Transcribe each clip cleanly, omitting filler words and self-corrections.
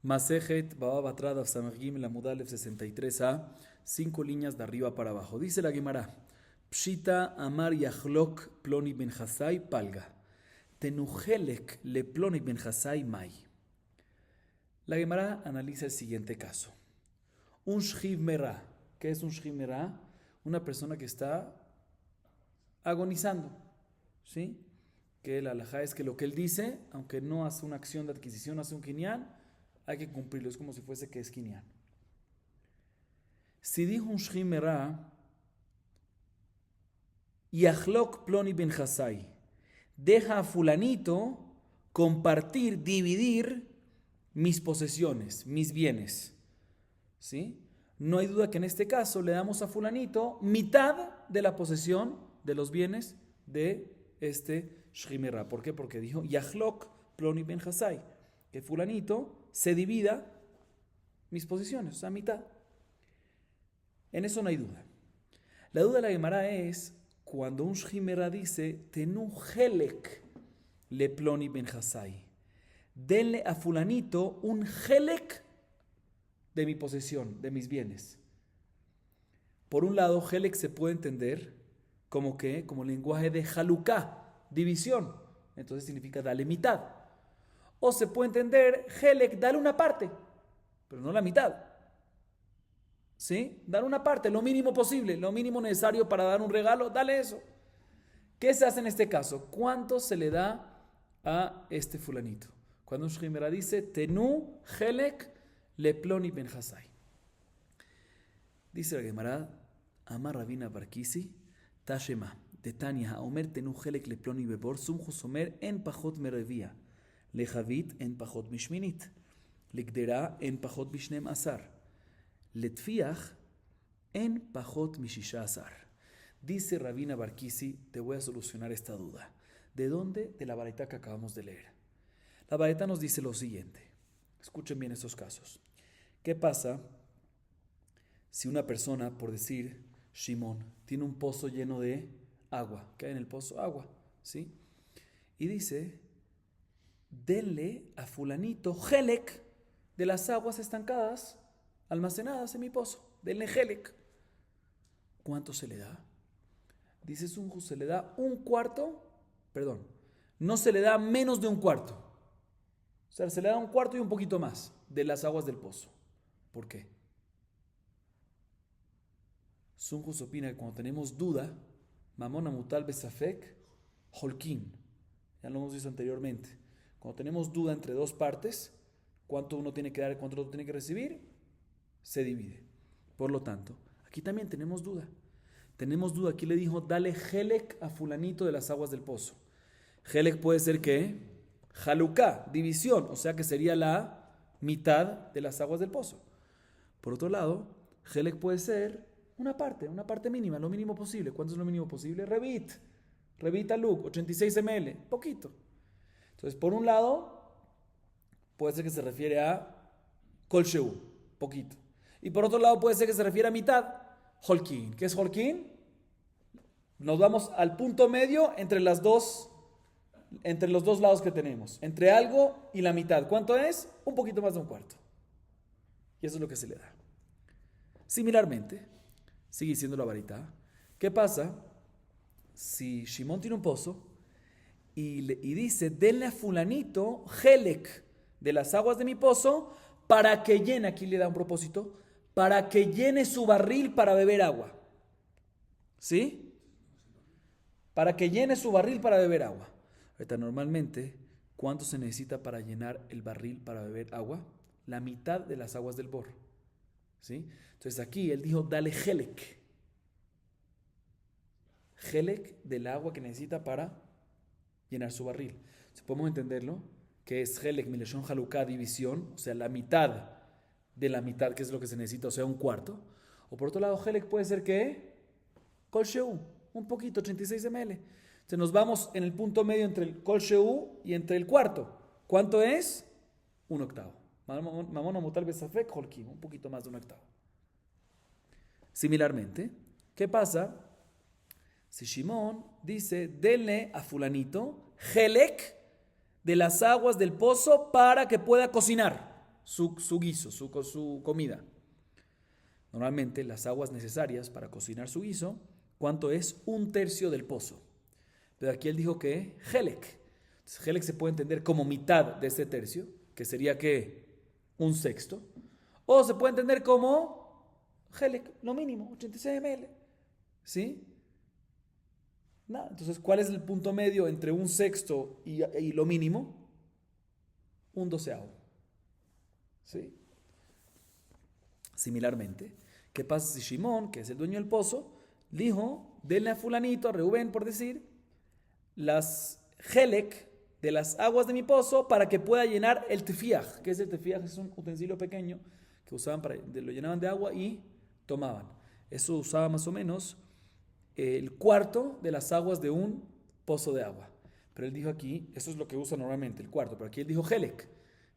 Masejet Baba Batrada Samagim la Mudalef 63a, 5 líneas de arriba para abajo. Dice la Gemara: Pshita Amar Yachlok Ploni Ben Hasai Palga. Tenujelek le Ploni Ben Hasai Mai. La Gemara analiza el siguiente caso. Un Shchiv Merah. ¿Qué es un Shchiv Merah? Una persona que está agonizando. ¿Sí? Que la halajá es que lo que él dice, aunque no hace una acción de adquisición, hace un kinyan, hay que cumplirlo. Es como si fuese que es kinyan. Si dijo un Shchiv Merah, Yachlok Ploni Ben Hasai, deja a fulanito compartir, dividir mis posesiones, mis bienes. ¿Sí? No hay duda que en este caso le damos a fulanito mitad de la posesión de los bienes de este Shchiv Merah. ¿Por qué? Porque dijo Yachlok Ploni Ben Hasai, que fulanito se divida mis posesiones, o sea, mitad. En eso no hay duda. La duda de la Gemara es cuando un Shchiv Merah dice Tenu Helek le Ploni Ben Hasai, denle a fulanito un Helek de mi posesión, de mis bienes. Por un lado, Helek se puede entender como que, como lenguaje de Haluká, división. Entonces significa dale mitad. O se puede entender Helek, dale una parte, pero no la mitad. ¿Sí? Dar una parte, lo mínimo posible, lo mínimo necesario para dar un regalo, dale eso. ¿Qué se hace en este caso? ¿Cuánto se le da a este fulanito? Cuando un Shchiv Merah dice Tenu Helek le Ploni Ben Hasai. Dice la Gemara, Amar Rabina Barkisi, Tashema, de Tania, Omer Tenu Helek le Ploni Bebor, Sumjus Omer en Pajot Merevia, le Javit en Pajot Mishminit, le Gdera en Pajot Mishnem Asar, le Tfiach en Pajot Mishisha Asar. Dice Rabina Barkisi, te voy a solucionar esta duda. ¿De dónde? De la baraita que acabamos de leer. La baraita nos dice lo siguiente. Escuchen bien estos casos. ¿Qué pasa si una persona, por decir, Shimón, tiene un pozo lleno de agua? ¿Qué hay en el pozo? Agua, ¿sí? Y dice, denle a fulanito Helek de las aguas estancadas, almacenadas en mi pozo. Denle Helek. ¿Cuánto se le da? Dice Sunju, se le da un cuarto, perdón, no se le da menos de un cuarto. O sea, se le da un cuarto y un poquito más de las aguas del pozo. ¿Por qué? Sunjus opina que cuando tenemos duda, Mamona Mutal Besafek, Holkin, ya lo hemos visto anteriormente. Cuando tenemos duda entre dos partes, cuánto uno tiene que dar y cuánto otro tiene que recibir, se divide. Por lo tanto, aquí también tenemos duda. Tenemos duda, aquí le dijo, dale Helek a fulanito de las aguas del pozo. Helek puede ser ¿qué? Haluká, división, o sea que sería la mitad de las aguas del pozo. Por otro lado, Helek puede ser una parte mínima, lo mínimo posible. ¿Cuánto es lo mínimo posible? Revit Aluk, 86 ml, poquito. Entonces, por un lado, puede ser que se refiere a Kol Sheu, poquito. Y por otro lado, puede ser que se refiere a mitad, Holkin. ¿Qué es Holkin? Nos vamos al punto medio entre los dos lados que tenemos, entre algo y la mitad. ¿Cuánto es? Un poquito más de un cuarto. Y eso es lo que se le da. Similarmente, sigue siendo la varita. ¿Qué pasa si Shimón tiene un pozo y dice, denle a fulanito Helek de las aguas de mi pozo para que llene, aquí le da un propósito, para que llene su barril para beber agua? ¿Sí? Para que llene su barril para beber agua. Ahorita, normalmente, ¿cuánto se necesita para llenar el barril para beber agua? La mitad de las aguas del bor. ¿Sí? Entonces aquí él dijo, dale Helek. Helek del agua que necesita para llenar su barril. Si podemos entenderlo, que es Helek, Mileshon Haluká, división, o sea, la mitad de la mitad, que es lo que se necesita, o sea, un cuarto. O por otro lado, Helek puede ser ¿qué? Kol Sheu, un poquito, 86 ml. Entonces nos vamos en el punto medio entre el Kol Sheu y entre el cuarto. ¿Cuánto es? Un octavo. Mamón o Mutal Besafek, Holkim, un poquito más de un octavo. Similarmente, ¿qué pasa si Shimón dice, denle a fulanito Helek de las aguas del pozo para que pueda cocinar? su guiso, su comida. Normalmente las aguas necesarias para cocinar su guiso, ¿cuánto es? 1/3 del pozo. Pero aquí él dijo que Helek. Entonces, Helek se puede entender como mitad de este tercio, que sería que 1/6. O se puede entender como Helek, lo mínimo, 86 ml. ¿Sí? Nada. Entonces, ¿cuál es el punto medio entre 1/6 y lo mínimo? 1/12. ¿Sí? Similarmente, ¿qué pasa si Shimón, que es el dueño del pozo, dijo, denle a fulanito, a Reubén, por decir, las Helek de las aguas de mi pozo para que pueda llenar el tefiaj? ¿Qué es el tefiaj? Es un utensilio pequeño que usaban lo llenaban de agua y tomaban. Eso usaba más o menos el cuarto de las aguas de un pozo de agua. Pero él dijo aquí, eso es lo que usa normalmente, el cuarto, pero aquí él dijo Helek.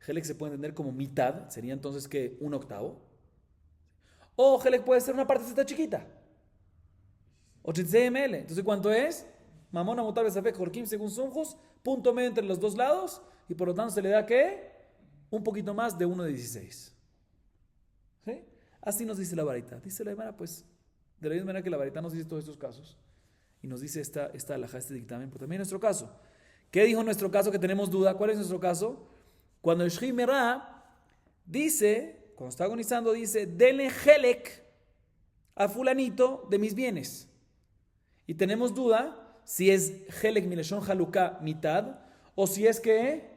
Helek se puede entender como mitad, sería entonces que 1/8. O Helek puede ser una partecita chiquita, 86 ml. Entonces, ¿cuánto es? Mamona mutar besafek jorkim según Sunjus, punto medio entre los dos lados, y por lo tanto se le da ¿qué? Un poquito más de 1/16. ¿Sí? Así nos dice la Baraita. Dice la Gemara, pues, de la misma manera que la Baraita nos dice todos estos casos, y nos dice esta alajá, este dictamen, pero también nuestro caso. ¿Qué dijo nuestro caso que tenemos duda? ¿Cuál es nuestro caso? Cuando el Shrimera dice, cuando está agonizando, dice, denle Helek a fulanito de mis bienes. Y tenemos duda si es Helek Mileshon Haluká mitad, o si es que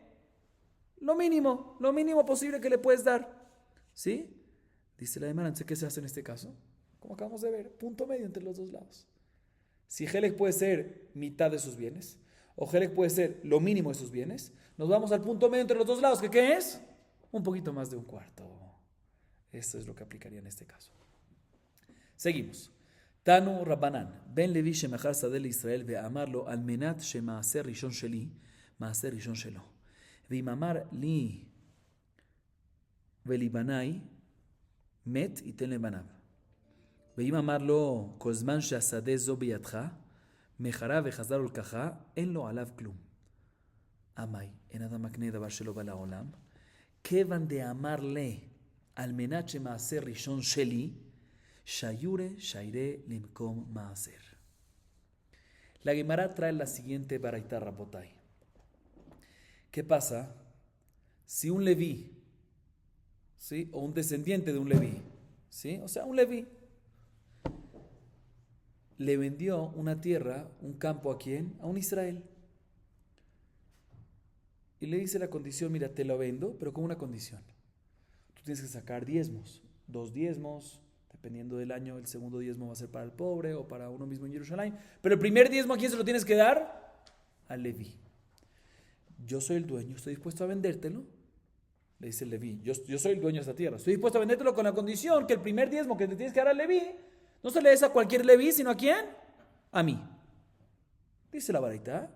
lo mínimo posible que le puedes dar. ¿Sí? Dice la Gemara, ¿qué se hace en este caso? Como acabamos de ver, punto medio entre los dos lados. Si Helek puede ser mitad de sus bienes, o Helek puede ser lo mínimo de sus bienes, nos vamos al punto medio entre los dos lados, que ¿qué es? Un poquito más de 1/4. Esto es lo que aplicaría en este caso. Seguimos. Tanu Rabbanan, Ben Levi Shemachar Sadel Israel ve'amarlo al menat shema'aser rishon sheli, ma'aser rishon shelo. Ve'imamar li ve'libanai met iten lebanav. ואם אמר לו, כל זמן שהשדה זו בידך, מחרה וחזר ולקחה, אין לו עליו כלום. אמי, אין אדם מקנה דבר שלא בא לעולם, כיוון דאמר לי, על מנת שמעשר ראשון שלי, שיורה שירה למקום מעשר. La Gemara trae la siguiente baraita, Rabotai. ¿Qué pasa si un leví, ¿sí? O un descendiente de un leví, ¿sí? O sea, un leví le vendió una tierra, un campo ¿a quién? A un Israel. Y le dice la condición, mira, te lo vendo, pero con una condición. Tú tienes que sacar diezmos, 2 diezmos, dependiendo del año, el segundo diezmo va a ser para el pobre o para uno mismo en Jerusalén. Pero el primer diezmo, ¿a quién se lo tienes que dar? Al Leví. Yo soy el dueño, estoy dispuesto a vendértelo. Le dice el Leví, yo soy el dueño de esta tierra, estoy dispuesto a vendértelo con la condición que el primer diezmo que te tienes que dar al Leví no se le des a cualquier Leví, sino ¿a quién? A mí. Dice la Baraita,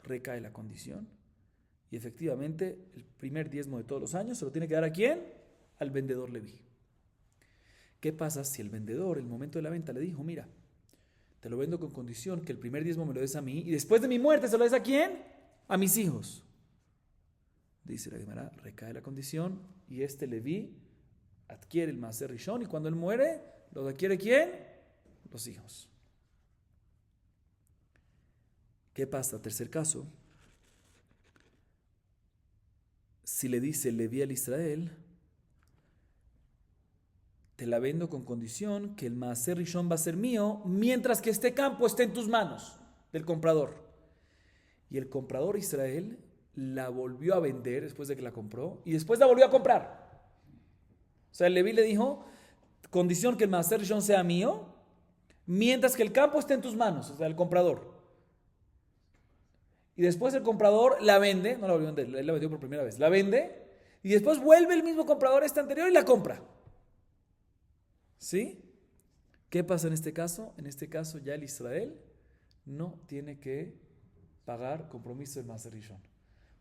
recae la condición, y efectivamente el primer diezmo de todos los años se lo tiene que dar ¿a quién? Al vendedor Leví. ¿Qué pasa si el vendedor, el momento de la venta, le dijo, mira, te lo vendo con condición que el primer diezmo me lo des a mí, y después de mi muerte se lo des ¿a quién? A mis hijos. Dice la Gemara, recae la condición, y este Leví adquiere el Maaser Rishon, y cuando él muere, ¿lo adquiere quién? Los hijos. ¿Qué pasa? Tercer caso. Si le dice el Leví al Israel, te la vendo con condición que el Maaser Rishon va a ser mío, mientras que este campo esté en tus manos, del comprador. Y el comprador Israel la volvió a vender después de que la compró, y después la volvió a comprar. O sea, el Leví le dijo, condición que el Maaser Rishon sea mío, mientras que el campo esté en tus manos, o sea, el comprador. Y después el comprador la vende, no la volvió a vender, él la vendió por primera vez, la vende, y después vuelve el mismo comprador anterior y la compra. ¿Sí? ¿Qué pasa en este caso? En este caso ya el Israel no tiene que pagar compromiso del Maaser Rishon,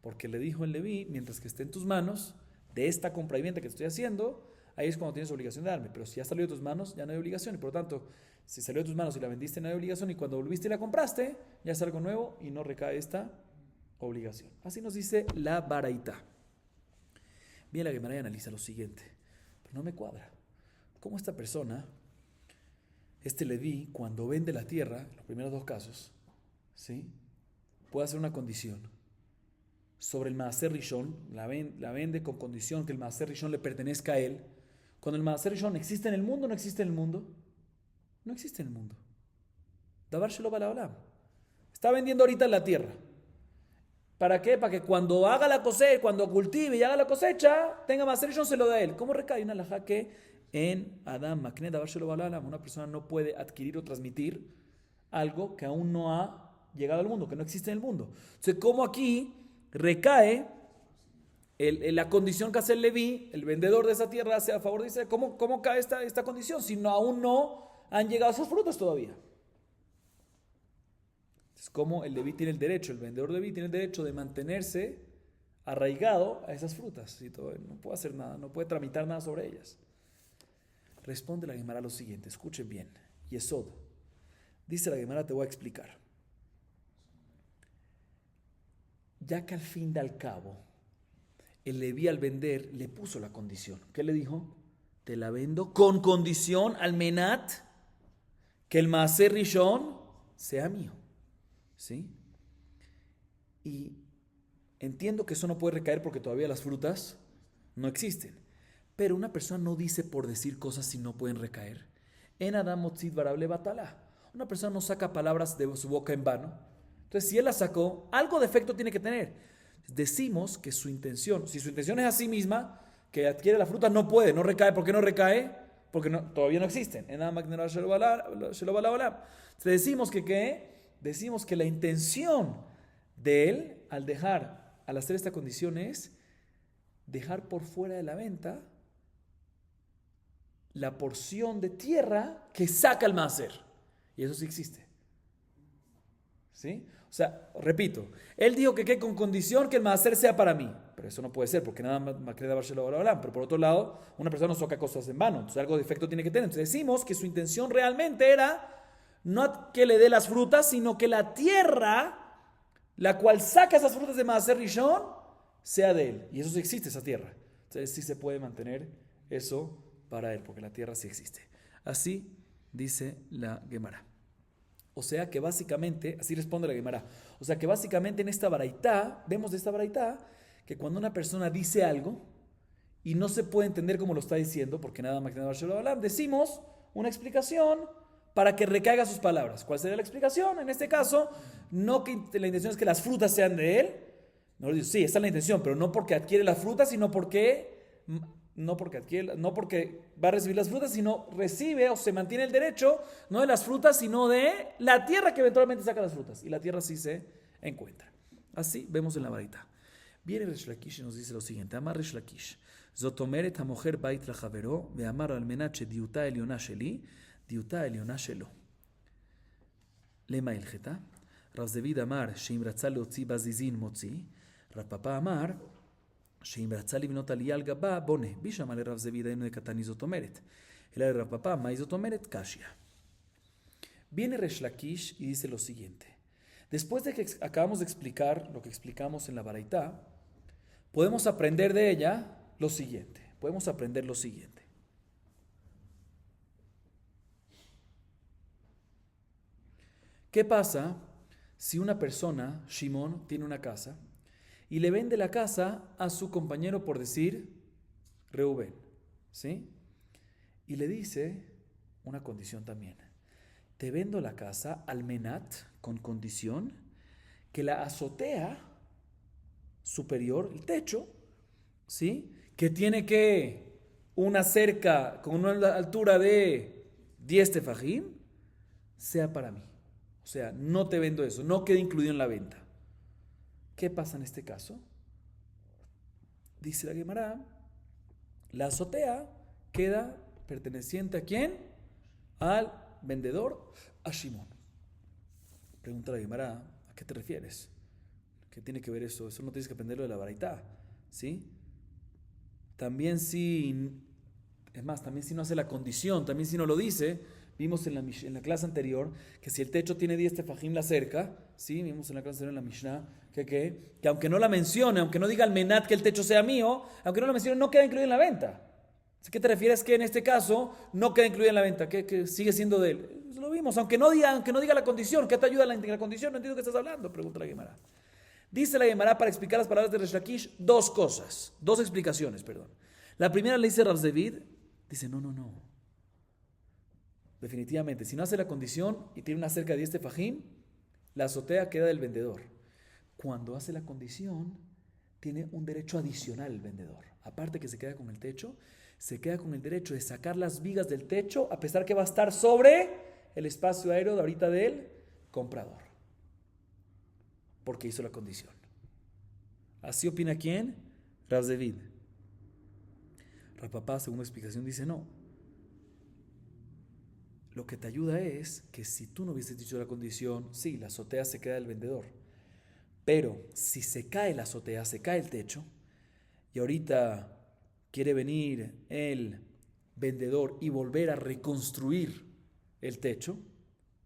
porque le dijo el Leví, mientras que esté en tus manos, de esta compra y venta que estoy haciendo, ahí es cuando tienes obligación de darme. Pero si ya salió de tus manos, ya no hay obligación. Y por lo tanto, si salió de tus manos y la vendiste, no hay obligación. Y cuando volviste y la compraste, ya es algo nuevo y no recae esta obligación. Así nos dice la Baraita. Viene la Gemara y analiza lo siguiente. Pero no me cuadra. ¿Cómo esta persona, este Leví, cuando vende la tierra, los primeros dos casos, ¿sí?, puede hacer una condición sobre el Maaser Rishon, la vende con condición que el Maaser Rishon le pertenezca a él? Cuando el Maaser Rishon existe en el mundo, ¿no existe en el mundo? No existe en el mundo. Davar shelo bala olam. Está vendiendo ahorita la tierra. ¿Para qué? Para que cuando haga la cosecha, cuando cultive y haga la cosecha, tenga Maaser Rishon, se lo da a él. ¿Cómo recae una alajá que en Adam Makne Davar shelo bala olam una persona no puede adquirir o transmitir algo que aún no ha llegado al mundo, que no existe en el mundo? Entonces, ¿cómo aquí recae la condición que hace el Leví, el vendedor de esa tierra, hace a favor de Israel? ¿Cómo cae esta condición si aún no han llegado esos frutos todavía? Es como el Leví tiene el derecho, el vendedor de Leví tiene el derecho de mantenerse arraigado a esas frutas. Y todo, no puede hacer nada, no puede tramitar nada sobre ellas. Responde la Gemara lo siguiente, escuchen bien. Yesod. Dice la Gemara, te voy a explicar. Ya que al fin y al cabo, el Leví al vender le puso la condición. ¿Qué le dijo? Te la vendo con condición al menat que el Maaser Rishon sea mío. ¿Sí? Y entiendo que eso no puede recaer porque todavía las frutas no existen. Pero una persona no dice por decir cosas si no pueden recaer. En Adam Motzit Barable Batala. Una persona no saca palabras de su boca en vano. Entonces, si él las sacó, algo de efecto tiene que tener. Decimos que su intención, si su intención es a sí misma, que adquiere la fruta, no puede, no recae. ¿Por qué no recae? Porque todavía no existen. En Adam Makner Shelo Bala Olam. Decimos que la intención de él, al hacer esta condición, es dejar por fuera de la venta la porción de tierra que saca el Maaser. Y eso sí existe. ¿Sí? O sea, repito, él dijo que con condición que el Maaser sea para mí. Pero eso no puede ser, porque nada más cree dárselo a Olam. Pero por otro lado, una persona no saca cosas en vano. Entonces algo de efecto tiene que tener. Entonces decimos que su intención realmente era no que le dé las frutas, sino que la tierra, la cual saca esas frutas de Maaser Rishon, sea de él. Y eso sí existe, esa tierra. Entonces sí se puede mantener eso para él, porque la tierra sí existe. Así dice la Gemara. O sea que básicamente, así responde la Gemara, o sea que básicamente en esta baraitá, vemos de esta baraitá, que cuando una persona dice algo y no se puede entender cómo lo está diciendo, porque nada más que decimos una explicación para que recaiga sus palabras. ¿Cuál sería la explicación? En este caso, no que la intención es que las frutas sean de él. No, sí, esa es la intención, pero no porque adquiere las frutas, sino porque va a recibir las frutas, sino recibe o se mantiene el derecho, no de las frutas, sino de la tierra que eventualmente saca las frutas. Y la tierra sí se encuentra. Así vemos en la varita. Viene Resh Lakish y nos dice lo siguiente. Amar Resh Lakish. Zotomeret hamoher bait lachavero ve'amar al menache diuta elioná sheli diuta elioná shelo. Lema ilcheta. Rav Zevid amar sheim ratzah leotzi bazizin motzi. Rav Papa amar שאם רצה לבנות עלייה על גבה, בונה. בישמע לרב זביד היינו דקתני זאת אומרת. אלא לרב פפא, מהי זאת אומרת? קשיא. Viene Resh Lakish y dice lo siguiente. Después de que acabamos de explicar lo que explicamos en la Baraitá, podemos aprender de ella lo siguiente. Podemos aprender lo siguiente. ¿Qué pasa si una persona, Shimón, tiene una casa y le vende la casa a su compañero, por decir, Reubén, ¿sí? Y le dice una condición también. Te vendo la casa al menat, con condición que la azotea superior, el techo, ¿sí? Que tiene que una cerca con una altura de 10 tefajim, sea para mí. O sea, no te vendo eso, no queda incluido en la venta. ¿Qué pasa en este caso? Dice la Gemara, la azotea queda perteneciente ¿a quién? Al vendedor, a Shimón. Pregunta la Gemara, ¿a qué te refieres? ¿Qué tiene que ver eso? Eso no tienes que aprenderlo de la Baraitá, ¿sí? También si, es más, también si no hace la condición, también si no lo dice, Vimos en la clase anterior que si el techo tiene 10 tefajim la cerca, ¿sí? Vimos en la clase anterior en la Mishnah que aunque no la mencione, aunque no diga al menat que el techo sea mío, aunque no la mencione, no queda incluido en la venta. ¿A qué te refieres que en este caso no queda incluido en la venta? Que sigue siendo de él. Lo vimos, aunque no diga la condición. ¿Qué te ayuda la condición? No entiendo qué estás hablando, pregunta la Gemara. Dice la Gemara para explicar las palabras de Resh Lakish dos explicaciones, perdón. La primera le dice Rav David, dice no. Definitivamente, si no hace la condición y tiene una cerca de 10 tefajim, la azotea queda del vendedor. Cuando hace la condición, tiene un derecho adicional el vendedor. Aparte que se queda con el techo, se queda con el derecho de sacar las vigas del techo a pesar que va a estar sobre el espacio aéreo de ahorita del comprador. Porque hizo la condición. ¿Así opina quién? Rav David. Rav Papá, según la explicación, dice no. Lo que te ayuda es que si tú no hubieses dicho la condición, sí, la azotea se queda del vendedor. Pero si se cae la azotea, se cae el techo, y ahorita quiere venir el vendedor y volver a reconstruir el techo,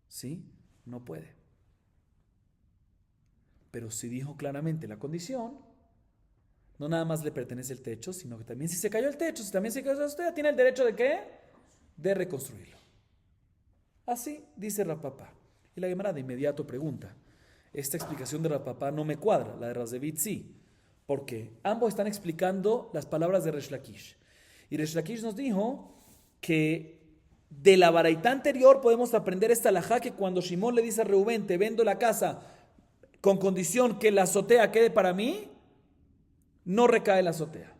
¿sí? No puede. Pero si dijo claramente la condición, no nada más le pertenece el techo, sino que también si se cayó el techo, si también se cayó la azotea, tiene el derecho ¿de qué? De reconstruirlo. Así dice Rav Papá. Y la Gemara de inmediato pregunta, esta explicación de Rav Papá no me cuadra, la de Rav David sí. Porque ambos están explicando las palabras de Resh Lakish. Y Resh Lakish nos dijo que de la baraitá anterior podemos aprender esta halajá que cuando Shimón le dice a Reubén, te vendo la casa con condición que la azotea quede para mí, no recae la azotea.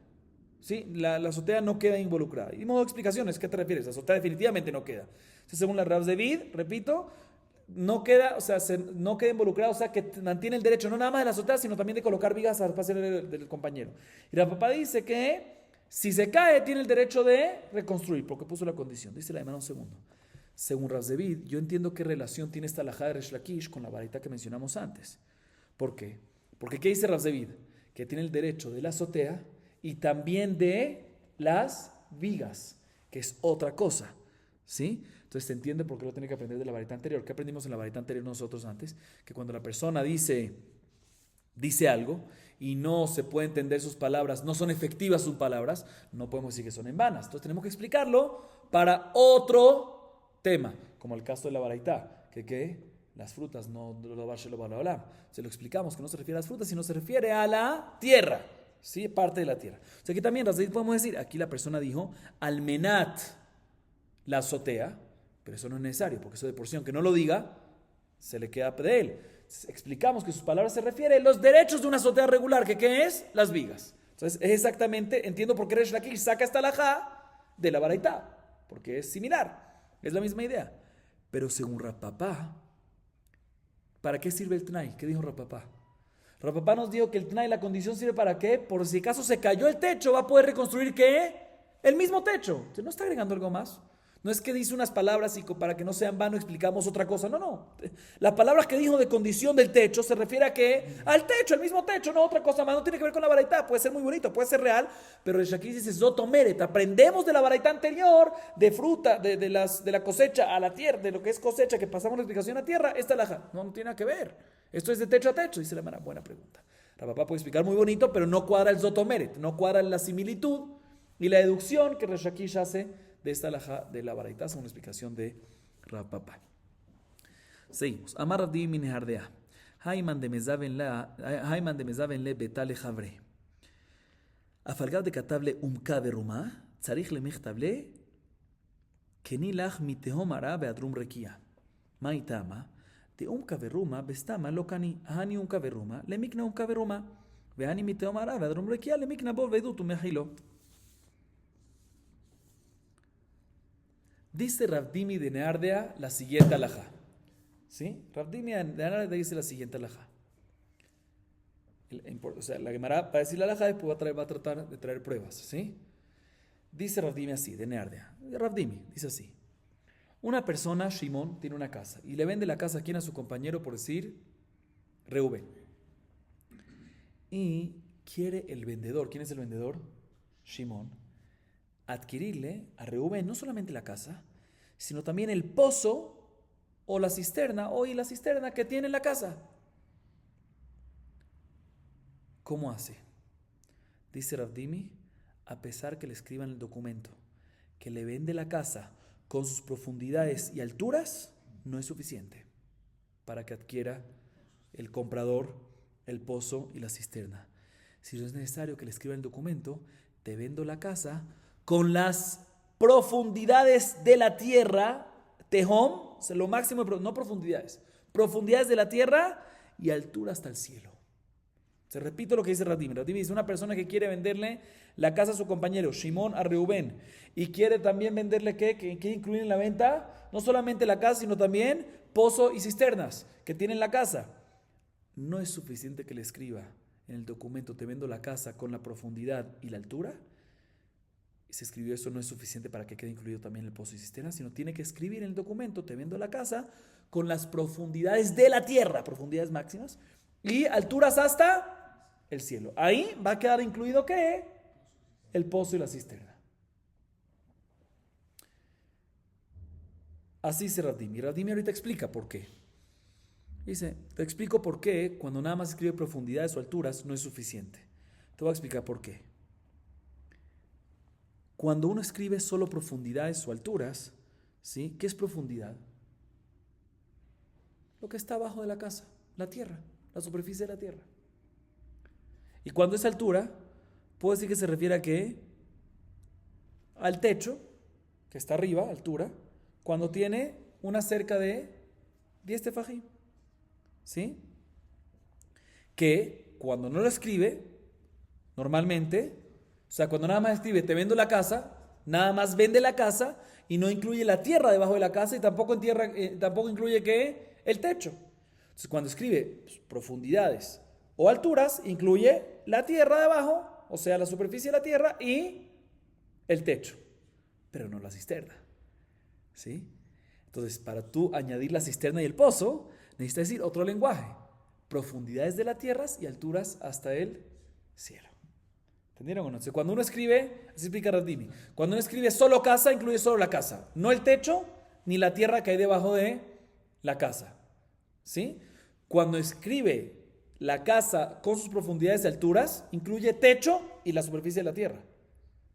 ¿Sí? La azotea no queda involucrada. Y dimos explicaciones, ¿qué te refieres? La azotea definitivamente no queda. Entonces, según la Rav David, repito, no queda, o sea, no queda involucrado, o sea, que mantiene el derecho no nada más de la azotea, sino también de colocar vigas al pase del compañero. Y la papá dice que si se cae, tiene el derecho de reconstruir, porque puso la condición. Dice la hermana un segundo. Según Rav David, yo entiendo qué relación tiene esta halajá de Resh Lakish con la baraita que mencionamos antes. ¿Por qué? Porque ¿qué dice Rav David? Que tiene el derecho de la azotea y también de las vigas, que es otra cosa, ¿sí? Entonces se entiende por qué lo tiene que aprender de la varita anterior. ¿Qué aprendimos en la varita anterior nosotros antes? Que cuando la persona dice algo y no se puede entender sus palabras, no son efectivas sus palabras, no podemos decir que son en vanas. Entonces tenemos que explicarlo para otro tema, como el caso de la varita, que las frutas no se lo explicamos que no se refiere a las frutas, sino se refiere a la tierra. ¿Sí? Parte de la tierra. O sea que también podemos decir, aquí la persona dijo, almenat la azotea, pero eso no es necesario, porque eso de por sí, aunque no lo diga, se le queda de él. Explicamos que sus palabras se refieren a los derechos de una azotea regular, que ¿qué es? Las vigas. Entonces es exactamente, entiendo por qué Resh Lakish saca esta halajá de la baraitá, porque es similar, es la misma idea. Pero según Rav Papá, ¿para qué sirve el Tnai? ¿Qué dijo Rav Papá? Rav Papá nos dijo que el Tnai, la condición sirve para qué, por si acaso se cayó el techo, va a poder reconstruir ¿qué? El mismo techo. Entonces, ¿no está agregando algo más? No es que dice unas palabras y para que no sean vano explicamos otra cosa. No. Las palabras que dijo de condición del techo se refiere a qué? Al techo, el mismo techo, no otra cosa más. No tiene que ver con la baraitá. Puede ser muy bonito, puede ser real, pero el aquí dice zotomeret. Aprendemos de la baraitá anterior, de fruta, de la cosecha a la tierra, de lo que es cosecha, que pasamos la explicación a tierra. Esta laja. No tiene nada que ver. Esto es de techo a techo, dice la hermana. Buena pregunta. La papá puede explicar muy bonito, pero no cuadra el zotomeret, no cuadra la similitud y la deducción que Resh Lakish hace de esta halajá de la baraitá, según una explicación de Rav Papá. Seguimos. Amar Rav Di min Hardea. Hayman de mezaven le betale javre. Afalgav de katable umka beruma, tzarich le mechtable, kenilach mitehom ara beadrum rekia. Maitama, de umka beruma bestama lokani, hani umka beruma, le mikna umka beruma, veani mitehom ara beadrum rekia, le mikna bol vedutu mehilo. Dice Rav Dimi de Neardea la siguiente halajá. ¿Sí? Rav Dimi de Neardea dice la siguiente halajá. O sea, la Gemara, para decir la halajá, después va a tratar de traer pruebas. ¿Sí? Dice Rav Dimi así, de Neardea. Rav Dimi dice así. Una persona, Shimón, tiene una casa y le vende la casa a quien, a su compañero, por decir Reubén. Y quiere el vendedor. ¿Quién es el vendedor? Shimón. Adquirirle a Reubén no solamente la casa, sino también el pozo o la cisterna que tiene en la casa. ¿Cómo hace? Dice Rav Dimi, a pesar que le escriban el documento que le vende la casa con sus profundidades y alturas, no es suficiente para que adquiera el comprador el pozo y la cisterna. Si no es necesario que le escriba el documento, te vendo la casa con las profundidades de la tierra, Tehom, lo máximo, no profundidades, profundidades de la tierra y altura hasta el cielo. Se repito lo que dice Rav Dimi. Rav Dimi dice, una persona que quiere venderle la casa a su compañero, Shimon a Reubén, y quiere también venderle que quiere incluir en la venta, no solamente la casa, sino también pozo y cisternas que tiene en la casa. No es suficiente que le escriba en el documento, te vendo la casa con la profundidad y la altura. Y se escribió eso, no es suficiente para que quede incluido también el pozo y cisterna, sino tiene que escribir en el documento, te vendo la casa con las profundidades de la tierra, profundidades máximas, y alturas hasta el cielo. Ahí va a quedar incluido ¿qué? El pozo y la cisterna. Así dice Rav Dimi. Rav Dimi ahorita explica por qué. Dice, te explico por qué cuando nada más escribe profundidades o alturas no es suficiente. Te voy a explicar por qué. Cuando uno escribe solo profundidades o alturas, ¿sí? ¿Qué es profundidad? Lo que está abajo de la casa, la tierra, la superficie de la tierra. Y cuando es altura, puedo decir que se refiere a qué? Al techo, que está arriba, altura, cuando tiene una cerca de 10 tefajim. ¿Sí? Que cuando no lo escribe, normalmente, o sea, cuando nada más escribe, te vendo la casa, nada más vende la casa y no incluye la tierra debajo de la casa y tampoco incluye ¿qué? El techo. Entonces, cuando escribe profundidades o alturas, incluye la tierra de abajo, o sea, la superficie de la tierra y el techo, pero no la cisterna. ¿Sí? Entonces, para tú añadir la cisterna y el pozo, necesitas decir otro lenguaje. Profundidades de las tierras y alturas hasta el cielo. ¿Entendieron o no? Entonces, cuando uno escribe, así explica Rav Dimi, cuando uno escribe solo casa, incluye solo la casa, no el techo ni la tierra que hay debajo de la casa. ¿Sí? Cuando escribe la casa con sus profundidades y alturas, incluye techo y la superficie de la tierra,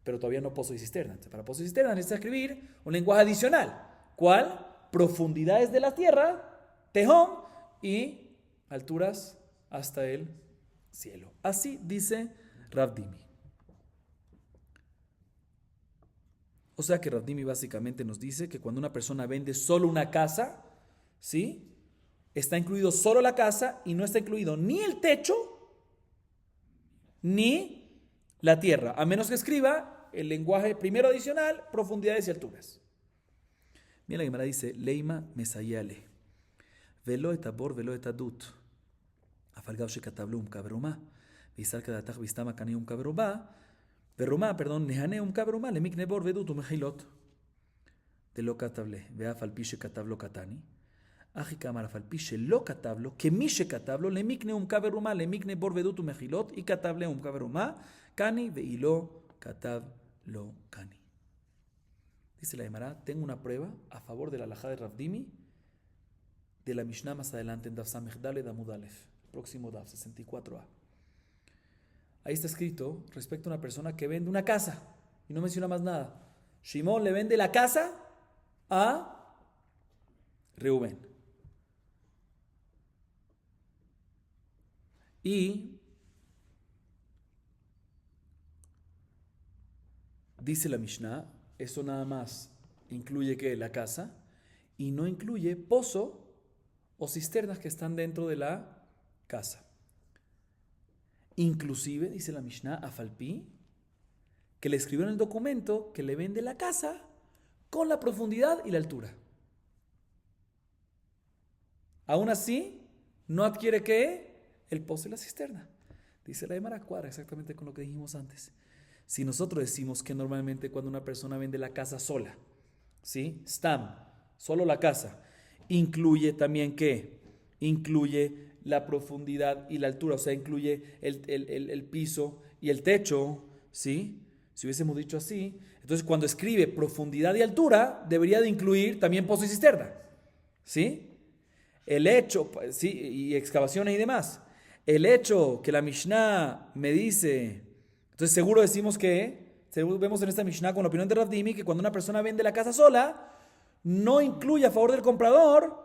pero todavía no pozo y cisterna. Entonces, para pozo y cisterna necesita escribir un lenguaje adicional. ¿Cuál? Profundidades de la tierra, Tehom, y alturas hasta el cielo. Así dice Rav Dimi. O sea que Rav Dimi básicamente nos dice que cuando una persona vende solo una casa, ¿sí? Está incluido solo la casa y no está incluido ni el techo ni la tierra, a menos que escriba el lenguaje primero adicional, profundidades y alturas. Mira la Gemara dice, Leima mesayale, velo etabor velo etadut, afalgav shekatablu kaberuma, visal kadatach vistama kane kaberuma, veruma, perdón, nehane kaberuma, lemik nebor vedut mejilot, de lo katable, vea falpi shekatablo katani, aji kamar falpi shelo katablo, que mi shekatablo, lemik ne kaberuma, lemik nebor vedut mejilot, y katable kaberuma, kani veilo katablo kani. Dice la Gemara, tengo una prueba a favor de la halajá de Rav Dimi de la Mishnah más adelante en Daf Samech Daled Amud Aleph, próximo Daf 64a. Ahí está escrito respecto a una persona que vende una casa y no menciona más nada. Shimón le vende la casa a Reubén. Y dice la Mishnah, eso nada más incluye que la casa y no incluye pozo o cisternas que están dentro de la casa. Inclusive, dice la Mishnah, a Falpi, que le escribió en el documento que le vende la casa con la profundidad y la altura. Aún así, no adquiere ¿qué? El pozo y la cisterna. Dice la Gemara, cuadra exactamente con lo que dijimos antes. Si nosotros decimos que normalmente cuando una persona vende la casa sola, ¿sí? Stam, solo la casa, incluye también ¿qué? Incluye la profundidad y la altura, o sea, incluye el piso y el techo, ¿sí? Si hubiésemos dicho así, entonces cuando escribe profundidad y altura, debería de incluir también pozo y cisterna. ¿Sí? El hecho, sí, y excavaciones y demás. El hecho que la Mishnah me dice, entonces seguro decimos seguro vemos en esta Mishnah con la opinión de Rav Dimi, que cuando una persona vende la casa sola, no incluye a favor del comprador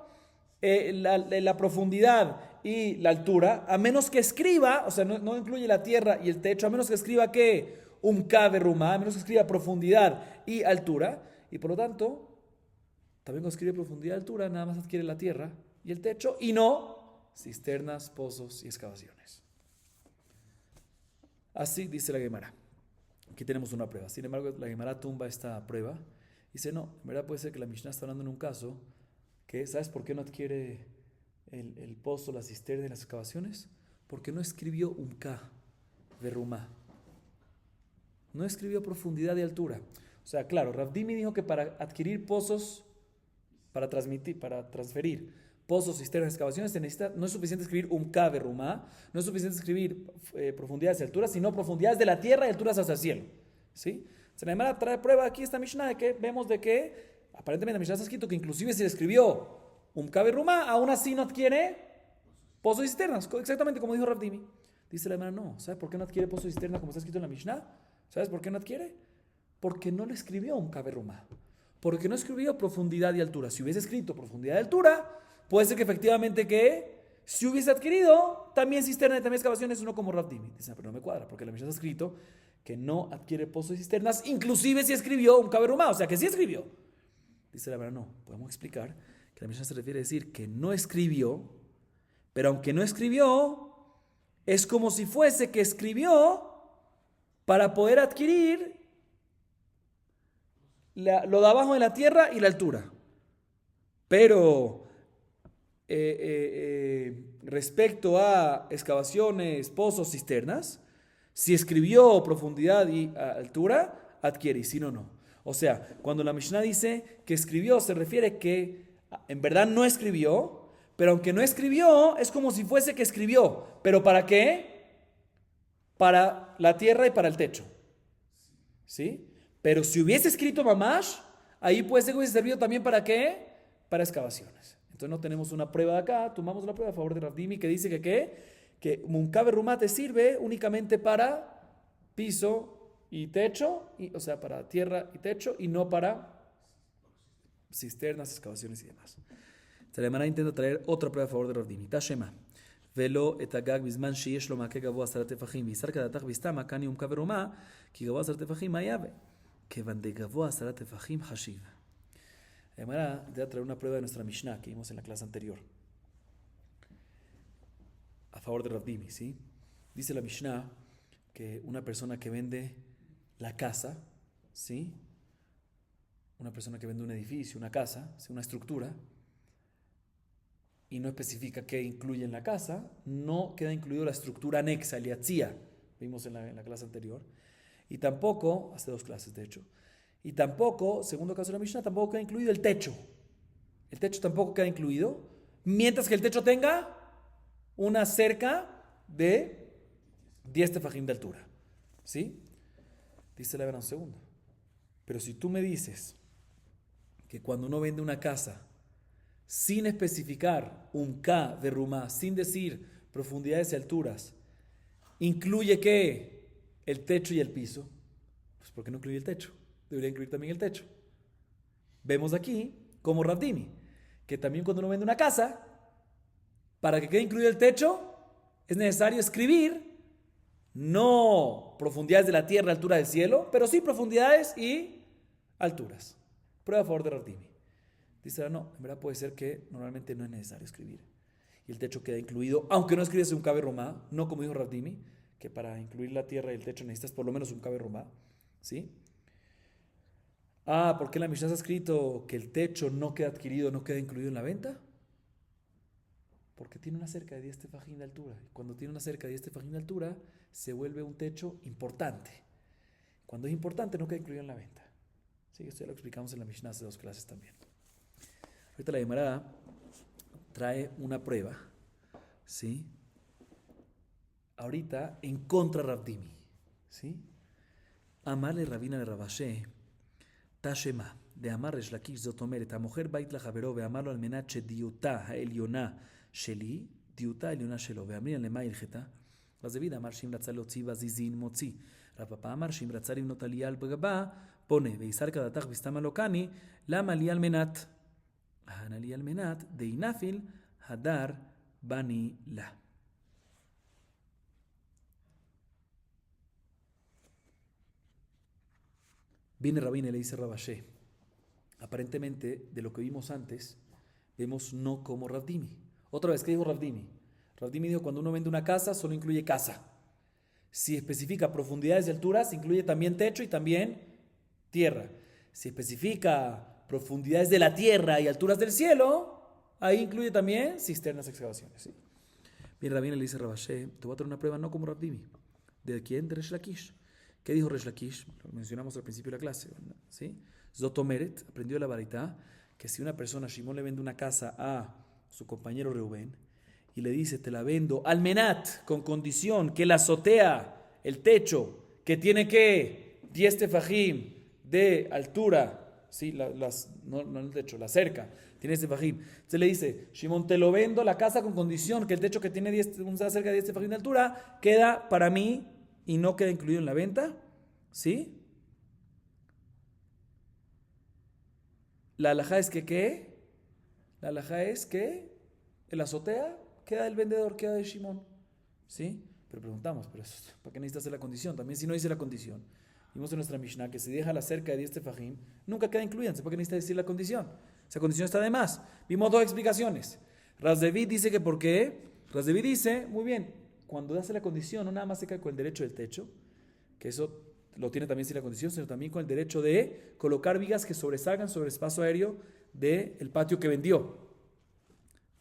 la profundidad y la altura, a menos que escriba, o sea, no incluye la tierra y el techo, a menos que escriba que un cabe rumá, a menos que escriba profundidad y altura, y por lo tanto, también cuando escribe profundidad y altura, nada más adquiere la tierra y el techo, y no cisternas, pozos y excavaciones. Así dice la Gemara. Aquí tenemos una prueba. Sin embargo, la Gemara tumba esta prueba. Dice, no, en verdad puede ser que la Mishnah está hablando en un caso que, ¿sabes por qué no adquiere el pozo, la cisterna y las excavaciones? Porque no escribió un K de Rumá. No escribió profundidad y altura. O sea, claro, Rav Dimi dijo que para adquirir pozos, para transferir pozos, cisternas, excavaciones, no es suficiente escribir un K de Rumá, no es suficiente escribir profundidades y alturas, sino profundidades de la tierra y alturas hacia el cielo. ¿Sí? Se la Gemara trae prueba aquí esta Mishnah de que vemos de que aparentemente en la Mishnah está escrito que inclusive si le escribió un K de Rumá, aún así no adquiere pozos y cisternas, exactamente como dijo Rav Dimi. Dice la Gemara, no, ¿sabes por qué no adquiere pozos y cisternas como está escrito en la Mishnah? ¿Sabes por qué no adquiere? Porque no le escribió un K de Rumá. Porque no escribió profundidad y altura. Si hubiese escrito profundidad y altura, puede ser que efectivamente si hubiese adquirido también cisterna y también excavaciones, uno como Rav Dimi. Dice, pero no me cuadra, porque la Mishnah está escrito que no adquiere pozos y cisternas, inclusive si escribió un K de Rumá, o sea que sí escribió. Dice la verdad, no, podemos explicar que la Mishnah se refiere a decir que no escribió, pero aunque no escribió, es como si fuese que escribió para poder adquirir lo de abajo de la tierra y la altura. Pero respecto a excavaciones, pozos, cisternas, si escribió profundidad y altura, adquiere, y si no, no. O sea, cuando la Mishnah dice que escribió, se refiere que en verdad no escribió, pero aunque no escribió, es como si fuese que escribió. ¿Pero para qué? Para la tierra y para el techo. ¿Sí? Pero si hubiese escrito mamash, ahí puede ser que hubiese servido también para qué? Para excavaciones. Entonces no tenemos una prueba de acá, tomamos la prueba a favor de Rav Dimi que dice que Munkabe Rumá te sirve únicamente para piso y techo, o sea, para tierra y techo, y no para cisternas, excavaciones y demás. Salemana intenta traer otra prueba a favor de Rav Dimi. Tashema. ולא את הגג בזמן שיש לו מכה גבוה 10 טפחים, ויסר כדתך בסתמה, כאן יום קו ורומה, כי גבוה 10 טפחים מה יהווה? כיוון דגבוה 10 טפחים חשיב. Ahora voy a traer una prueba de nuestra Mishnah que vimos en la clase anterior. A favor de Rav Dimi, ¿sí? Dice la Mishnah que una persona que vende la casa, ¿sí? Una persona que vende un edificio, una casa, ¿sí? Una estructura, y no especifica qué incluye en la casa, no queda incluido la estructura anexa, el yatzia, vimos en la clase anterior, y tampoco, hace 2 clases de hecho, y tampoco, segundo caso de la Mishnah, tampoco queda incluido el techo. El techo tampoco queda incluido, mientras que el techo tenga una cerca de 10 tefajim de altura. ¿Sí? Dice la verdad un segundo. Pero si tú me dices que cuando uno vende una casa, sin especificar un K de Rumá, sin decir profundidades y alturas, incluye ¿qué? El techo y el piso. Pues ¿por qué no incluye el techo? Debería incluir también el techo. Vemos aquí, como Rav Dimi, que también cuando uno vende una casa, para que quede incluido el techo, es necesario escribir no profundidades de la tierra, altura del cielo, pero sí profundidades y alturas. Prueba a favor de Rav Dimi. Dice, no, en verdad puede ser que normalmente no es necesario escribir. Y el techo queda incluido, aunque no escribes un Kabe Rumá, no como dijo Rav Dimi, que para incluir la tierra y el techo necesitas por lo menos un Kabe Rumá. ¿Sí? ¿Por qué la Mishnah está escrito que el techo no queda adquirido, no queda incluido en la venta? Porque tiene una cerca de 10 tefajim de altura. Y cuando tiene una cerca de 10 tefajim de altura, se vuelve un techo importante. Cuando es importante, no queda incluido en la venta. Sí, esto ya lo explicamos en la Mishnah hace 2 clases también. Ahorita la Gemara trae una prueba, ¿sí? Ahorita en contra de Rav Dimi, ¿sí? Amarle Rabina le Rabashe, Tashema, de Amar Resh Lakish Zotomeret, a mujer Bait la Javero, ve amarlo al menache diuta, Eliona, Sheli, diuta, Eliona Shelo, ve amrin le Mailgeta, las de vida, Amar Shim Ratzal Otziva Zizin Motzi, Rapapa Amar Shim Ratzalim Notali al Bagaba, pone, Veisar Kadatach Vistama Lokani, la Mali al Menat, Hanali al Menat, de Inafil, Hadar, Bani La. Viene Rabina y le dice Rabashe, aparentemente de lo que vimos antes, vemos no como Ravdimi. Otra vez, ¿qué dijo Ravdimi? Ravdimi dijo, cuando uno vende una casa, solo incluye casa. Si especifica profundidades y alturas, incluye también techo y también tierra. Si especifica profundidades de la tierra y alturas del cielo, ahí incluye también cisternas, excavaciones. ¿Sí? Viene Rabina y le dice Rabashe, te voy a traer una prueba no como Ravdimi. ¿De quién? De Resh Lakish. ¿Qué dijo Resh Lakish? Lo mencionamos al principio de la clase. ¿Sí? Zotomeret aprendió de la varita que si una persona, Shimon, le vende una casa a su compañero Reubén y le dice, te la vendo al menat, con condición que la azotea, el techo, que tiene que 10 tefajim de altura, ¿sí? No el techo, la cerca, tiene 10 tefajim. Entonces le dice, Shimon, te lo vendo la casa con condición que el techo que tiene una cerca de 10 tefajim de altura queda para mí y no queda incluido en la venta, ¿sí? La alajá es que ¿qué? La alajá es que el azotea queda del vendedor, queda de Shimon, ¿sí? Pero preguntamos, ¿pero eso, para qué necesitas hacer la condición? También si no dice la condición. Vimos en nuestra Mishnah que si deja la cerca de 10 tefajim, nunca queda incluida. ¿Para qué necesita decir la condición? Esa condición está de más. Vimos dos explicaciones. Razdevid dice que ¿por qué? Razdevid dice, muy bien, cuando hace la condición, no nada más se cae con el derecho del techo, que eso lo tiene también sin la condición, sino también con el derecho de colocar vigas que sobresalgan sobre el espacio aéreo del patio que vendió.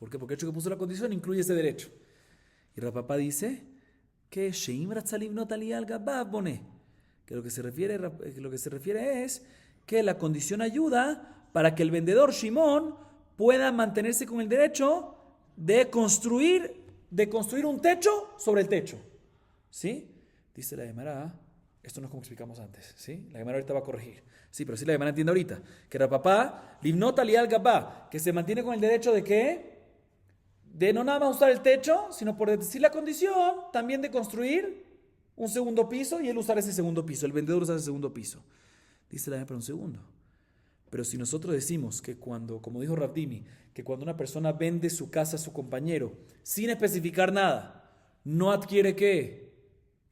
¿Por qué? Porque el hecho que puso la condición incluye ese derecho. Y Rapapá dice que Sheim Ratzalim Notali al Gabab Boné, que lo que se refiere es que la condición ayuda para que el vendedor Shimon pueda mantenerse con el derecho de construir un techo sobre el techo. ¿Sí? Dice la Gemara, esto no es como explicamos antes, ¿sí? La Gemara ahorita va a corregir. Sí, pero sí la Gemara entiende ahorita. Que Rapapá, Limnota Lial Gabá, que se mantiene con el derecho de ¿qué? De no nada más usar el techo, sino por decir la condición, también de construir un segundo piso y él usar ese segundo piso, el vendedor usar ese segundo piso. Dice la Gemara, un segundo. Pero si nosotros decimos que cuando, como dijo Ravdimi, que cuando una persona vende su casa a su compañero sin especificar nada, no adquiere ¿qué?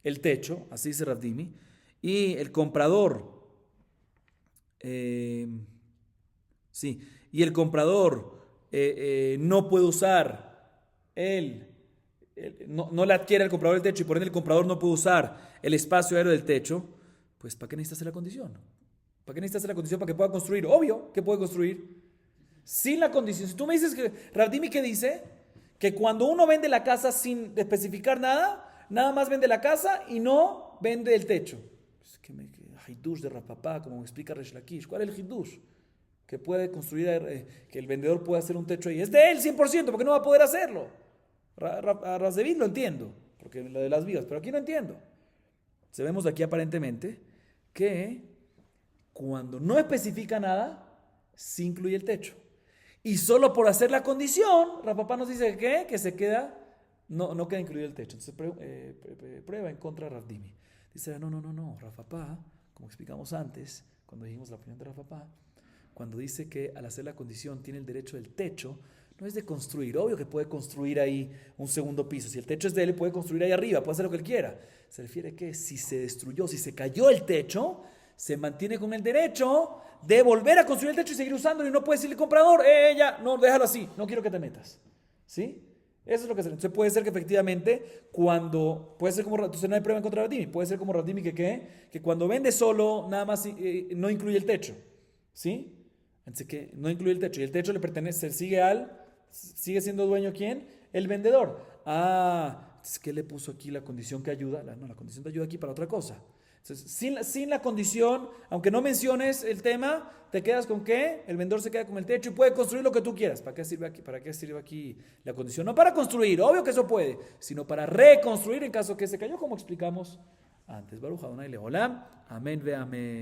El techo, así dice Ravdimi, y el comprador, no puede usar no le adquiere al comprador el techo y por ende el comprador no puede usar el espacio aéreo del techo, pues ¿para qué necesitas hacer la condición? ¿Para qué necesitas hacer la condición? Para que pueda construir. Obvio que puede construir sin la condición. Si tú me dices que Ravdimi, ¿qué dice? Que cuando uno vende la casa sin especificar nada más vende la casa y no vende el techo. Es que Hidush de Rapapá, como explica Resh Lakish. ¿Cuál es el Hidush? Que puede construir, que el vendedor puede hacer un techo ahí. Es de él 100%, porque no va a poder hacerlo. A Razdevid lo entiendo, porque lo de las vigas, pero aquí no entiendo. Vemos de aquí aparentemente que cuando no especifica nada, sí incluye el techo. Y solo por hacer la condición, Rapapá nos dice que se queda, no queda incluido el techo. Entonces prueba en contra de Ravdimi. Dice, no, Rapapá, como explicamos antes, cuando dijimos la opinión de Rapapá, cuando dice que al hacer la condición tiene el derecho del techo, no es de construir. Obvio que puede construir ahí un segundo piso. Si el techo es de él, puede construir ahí arriba, puede hacer lo que él quiera. Se refiere que si se destruyó, si se cayó el techo, se mantiene con el derecho de volver a construir el techo y seguir usándolo, y no puede decirle al comprador, no, déjalo así, no quiero que te metas. ¿Sí? Eso es lo que se. Entonces puede ser que efectivamente puede ser como, entonces no hay prueba en contra de Ravdimi, puede ser como Ravdimi que cuando vende solo, nada más no incluye el techo. ¿Sí? Entonces que no incluye el techo, y el techo le pertenece, sigue siendo dueño ¿quién? El vendedor. Entonces ¿qué le puso aquí la condición que ayuda? La condición te ayuda aquí para otra cosa. Entonces, sin la condición, aunque no menciones el tema, te quedas con ¿qué? El vendedor se queda con el techo y puede construir lo que tú quieras. ¿Para qué sirve aquí la condición? No para construir, obvio que eso puede, sino para reconstruir en caso que se cayó, como explicamos antes. Baruch Adonai Leolam. Amén ve amén.